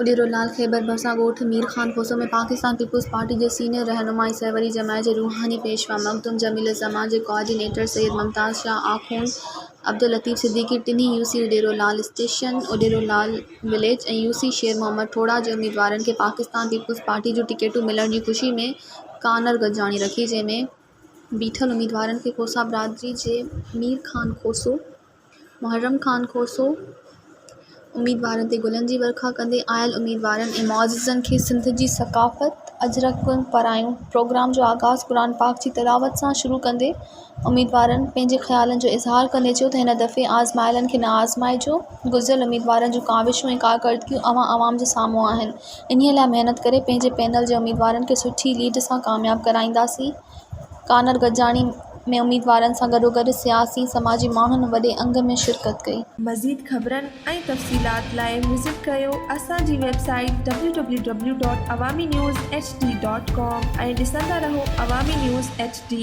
उडेरोलाल ख़ैबर भरसा ॻोठ मीर ख़ान खोसो में Pakistan peoples party जे senior रहनुमाई सहवरी जमायत जे रूहानी पेशवा मखदूम जमील ज़मान जे कोआर्डिनेटर सैयद मुमताज़ शाह आख़ून अब्दुल लतीफ़ सिद्दीकी टिन्ही UC Uderolal station Uderolal village ऐं यूसी शेर मोहम्मद ठोड़ा जे उम्मीदवारनि खे पाकिस्तान पीपल्स पार्टी जूं टिकेटूं मिलण जी ख़ुशी में कानर गॾिजाणी रखी, जंहिंमें बीठल उम्मीदवारनि खे खोसा बिरादरी जे मीर ख़ान खोसो, मुहर्रम ख़ान खोसो उम्मीदवारनि ते गुलनि जी वर्खा कंदे आयल उम्मीदवारनि ऐं मुआज़िज़नि खे सिंध जी सक़ाफ़त अजरकनि पारायूं प्रोग्राम जो आगाज़ क़ुरान पाक जी तिलावत सां शुरू कंदे उम्मीदवारनि पंहिंजे ख़्यालनि जो इज़हार कंदे चयो त हिन दफ़े आज़माइलनि खे न आज़माइजो। गुज़िरियल उम्मीदवारनि जूं काविशूं ऐं कारकर्दगियूं अवाम जे साम्हूं आहिनि। इन्हीअ लाइ महिनत करे पंहिंजे पैनल जे उम्मीदवारनि खे सुठी लीड सां कामयाबु कराईंदासीं। कानर गॾिजाणी में उम्मीदवारनि सां गॾोगॾु सियासी समाजी माण्हुनि वॾे अंग में शिरकत कई। मज़ीद ख़बरनि ऐं तफ़सीलात लाइ विज़िट कयो असांजी वेबसाइट www.awamiNewsHD.com ऐं ॾिसंदा रहो अवामी न्यूज़ HD।